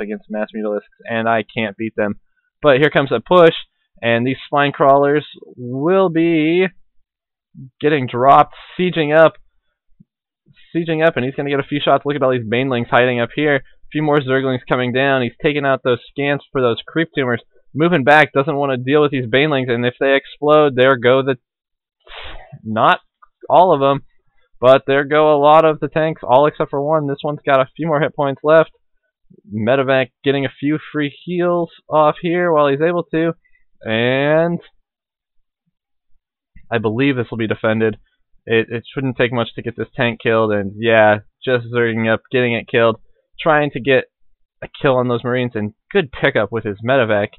against mass mutalisks, and I can't beat them. But here comes a push, and these spine crawlers will be getting dropped, sieging up, and he's going to get a few shots. Look at all these banelings hiding up here. A few more zerglings coming down. He's taking out those scans for those creep tumors. Moving back, doesn't want to deal with these banelings, and if they explode, there go the... not all of them, but there go a lot of the tanks, all except for one. This one's got a few more hit points left. Medevac getting a few free heals off here while he's able to, and I believe this will be defended. It shouldn't take much to get this tank killed, and yeah, just zerging up, getting it killed, trying to get a kill on those Marines, and good pickup with his medevac.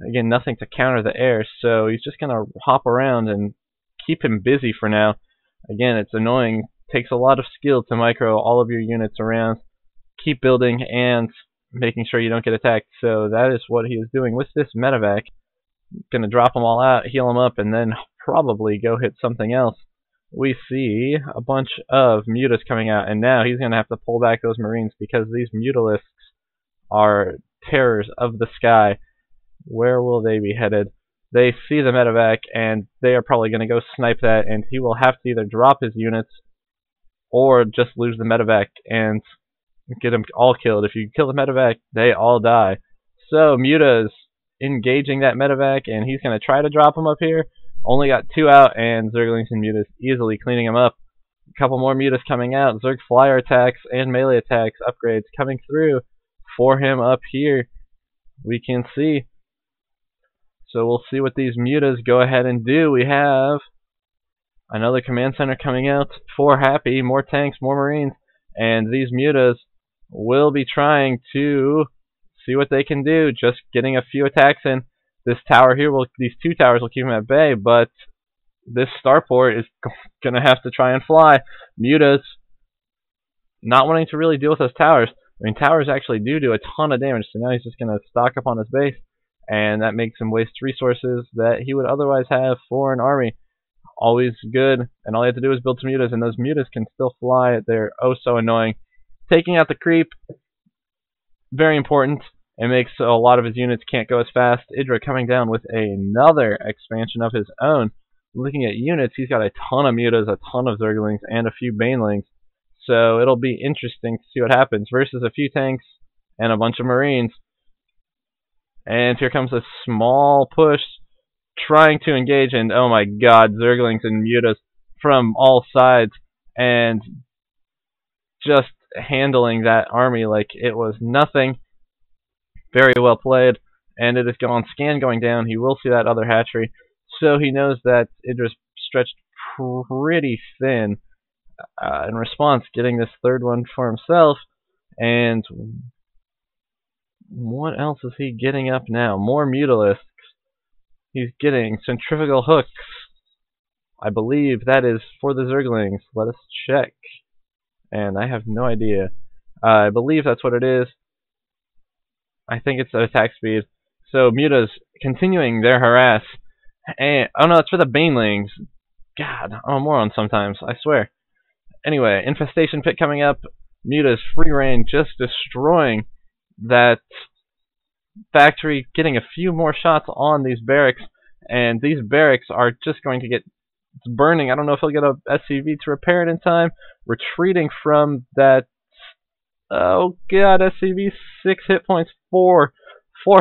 Again, nothing to counter the air, so he's just going to hop around and keep him busy for now. Again, it's annoying. Takes a lot of skill to micro all of your units around. Keep building and making sure you don't get attacked. So that is what he is doing with this medevac. Going to drop them all out, heal them up, and then probably go hit something else. We see a bunch of mutas coming out, and now he's going to have to pull back those Marines because these mutalisks are terrors of the sky. Where will they be headed? They see the medevac, and they are probably going to go snipe that, and he will have to either drop his units or just lose the medevac and get them all killed. If you kill the medevac, they all die. So Muta's engaging that medevac, and he's going to try to drop him up here. Only got 2 out, and Zerglings and Mutas easily cleaning him up. A couple more Mutas coming out. Zerg flyer attacks and melee attacks upgrades coming through for him up here. We can see. So we'll see what these Mutas go ahead and do. We have another command center coming out for Happy. More tanks, more Marines. And these Mutas will be trying to see what they can do. Just getting a few attacks in. This tower here, these 2 towers will keep him at bay, but this starport is going to have to try and fly. Mutas not wanting to really deal with those towers. I mean, towers actually do a ton of damage, so now he's just going to stock up on his base, and that makes him waste resources that he would otherwise have for an army. Always good, and all you have to do is build some Mutas, and those Mutas can still fly. They're oh so annoying. Taking out the creep, very important. It makes a lot of his units can't go as fast. Idra coming down with another expansion of his own. Looking at units, he's got a ton of Mutas, a ton of Zerglings, and a few Banelings. So it'll be interesting to see what happens versus a few tanks and a bunch of Marines. And here comes a small push trying to engage, and oh my god, Zerglings and Mutas from all sides, and just handling that army like it was nothing. Very well played, and it is gone. Scan going down. He will see that other hatchery, so he knows that Idra's stretched pretty thin. In response, getting this 3rd one for himself, and what else is he getting up now? More Mutalisks. He's getting centrifugal hooks. I believe that is for the Zerglings. Let us check, and I have no idea. I believe that's what it is. I think it's attack speed. So Muta's continuing their harass. And oh no, it's for the Banelings. God, I'm a moron sometimes, I swear. Anyway, infestation pit coming up. Muta's free reign, just destroying that factory, getting a few more shots on these barracks, and these barracks are just going to get burning. I don't know if he'll get a SCV to repair it in time. Retreating from that. Oh god, SCV 6 hit points, 4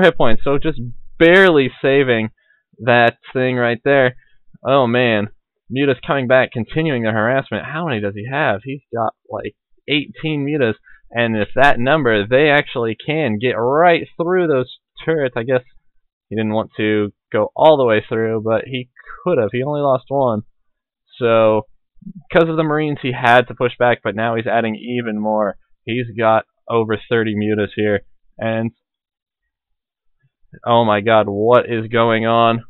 hit points, so just barely saving that thing right there. Oh man, Muta's coming back, continuing the harassment. How many does he have? He's got like 18 Mutas, and if that number, they actually can get right through those turrets. I guess he didn't want to go all the way through, but he could have. He only lost 1. So, because of the Marines, he had to push back, but now he's adding even more. He's got over 30 Mutas here, and oh my god, what is going on?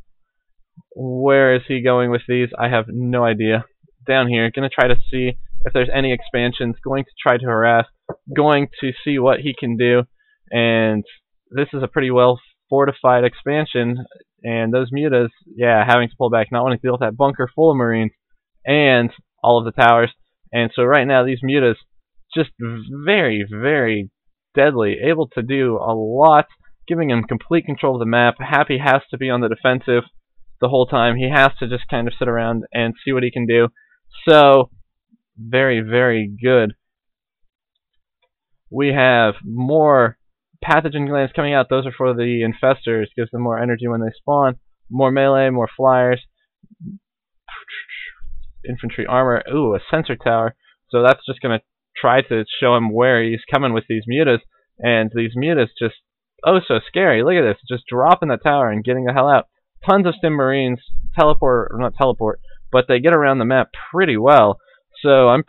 Where is he going with these? I have no idea. Down here, gonna try to see if there's any expansions, going to try to harass, going to see what he can do, and this is a pretty well fortified expansion, and those Mutas, yeah, having to pull back, not wanting to deal with that bunker full of Marines, and all of the towers, and so right now these Mutas just very, very deadly, able to do a lot, giving him complete control of the map. Happy has to be on the defensive the whole time. He has to just kind of sit around and see what he can do. So, very, very good. We have more pathogen glands coming out. Those are for the infestors. Gives them more energy when they spawn. More melee, more flyers. Infantry armor. Ooh, a sensor tower. So that's just going to try to show him where he's coming with these mutas. And these mutas just, oh, so scary. Look at this. Just dropping the tower and getting the hell out. Tons of Stim Marines teleport, or not teleport, but they get around the map pretty well. So I'm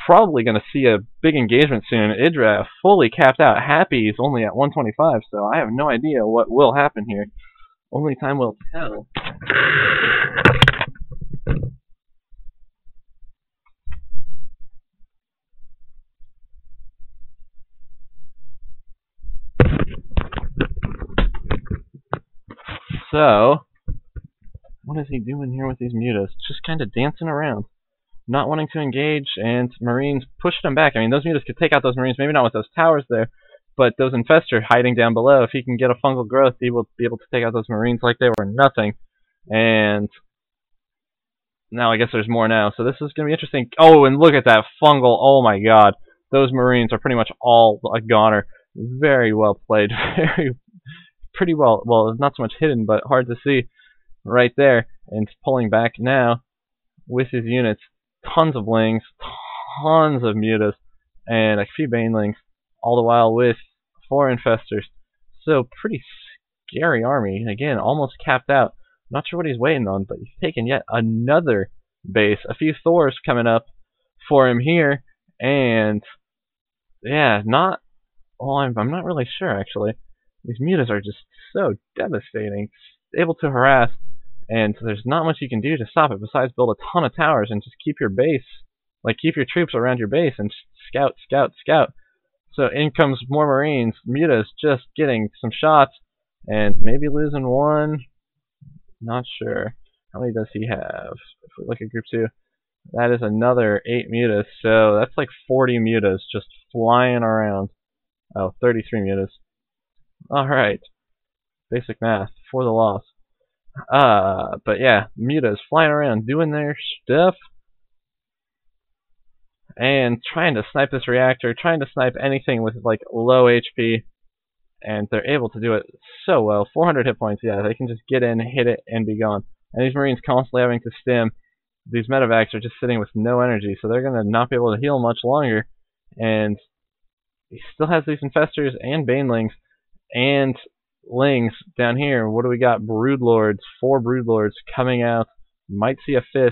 probably going to see a big engagement soon. Idra fully capped out. Happy is only at 125, so I have no idea what will happen here. Only time will tell. So, what is he doing here with these mutas? Just kind of dancing around. Not wanting to engage, and Marines pushed him back. I mean, those mutas could take out those Marines, maybe not with those towers there, but those infestors hiding down below, if he can get a fungal growth, he will be able to take out those Marines like they were nothing. And now I guess there's more now, so this is going to be interesting. Oh, and look at that fungal. Oh my god. Those Marines are pretty much all a goner. Very well played. Pretty well, not so much hidden, but hard to see right there. And pulling back now with his units. Tons of lings, tons of mutas, and a few banelings, all the while with 4 infestors. So pretty scary army. Again, almost capped out. Not sure what he's waiting on, but he's taken yet another base. A few Thors coming up for him here, and yeah, I'm not really sure actually. These mutas are just so devastating. Able to harass. And so there's not much you can do to stop it besides build a ton of towers and just keep your base, like keep your troops around your base and scout, scout, scout. So in comes more Marines. Muta's just getting some shots and maybe losing one. Not sure. How many does he have? If we look at group 2, that is another 8 mutas. So that's like 40 mutas just flying around. Oh, 33 mutas. Alright. Basic math for the loss. But yeah, mutas flying around doing their stuff and trying to snipe this reactor, trying to snipe anything with like low HP, and they're able to do it so well. 400 hit points, yeah, they can just get in, hit it, and be gone. And these Marines constantly having to stim. These medevacs are just sitting with no energy, so they're going to not be able to heal much longer. And he still has these infestors and banelings and lings down here. What do we got? Broodlords. 4 Broodlords coming out. Might see a 5th.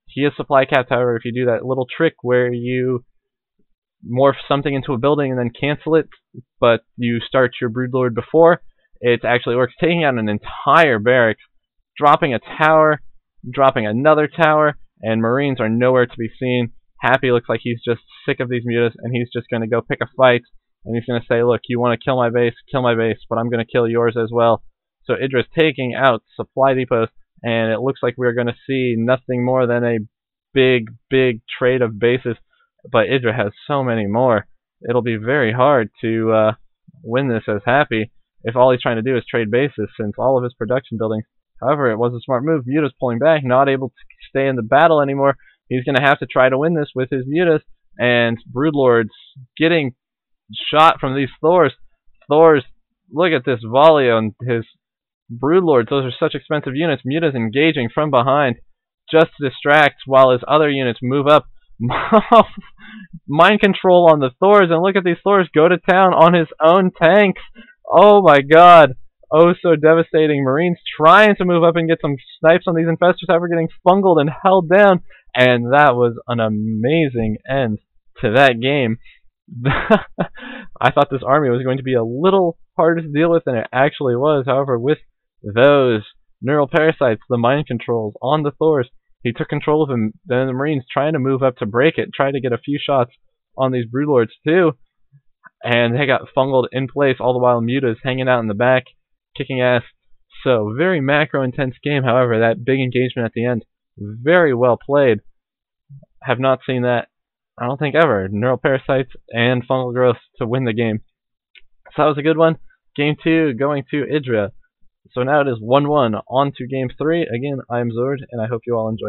He is supply capped, however, if you do that little trick where you morph something into a building and then cancel it, but you start your Broodlord before, it actually works. Taking out an entire barracks, dropping a tower, dropping another tower, and Marines are nowhere to be seen. Happy looks like he's just sick of these mutas, and he's just going to go pick a fight. And he's going to say, look, you want to kill my base, but I'm going to kill yours as well. So Idra's taking out supply depots, and it looks like we're going to see nothing more than a big, big trade of bases. But Idra has so many more. It'll be very hard to win this as Happy if all he's trying to do is trade bases, since all of his production buildings. However, it was a smart move. Muta's pulling back, not able to stay in the battle anymore. He's going to have to try to win this with his Mutas, and Broodlords getting shot from these Thors. Thors, look at this volley on his Broodlords. Those are such expensive units. Muta's engaging from behind just to distract while his other units move up. Mind control on the Thors, and look at these Thors go to town on his own tanks. Oh my god. Oh, so devastating. Marines trying to move up and get some snipes on these infestors, however getting fungled and held down. And that was an amazing end to that game. I thought this army was going to be a little harder to deal with than it actually was. However, with those neural parasites, the mind controls on the Thors, he took control of them. Then the Marines trying to move up to break it, trying to get a few shots on these Broodlords too. And they got fungled in place, all the while Muta's hanging out in the back, kicking ass. So, very macro-intense game. However, that big engagement at the end, very well played. Have not seen that I don't think ever. Neural parasites and fungal growth to win the game. So that was a good one. Game 2 going to Idra. So now it is 1-1. On to Game 3. Again, I'm Zord, and I hope you all enjoy.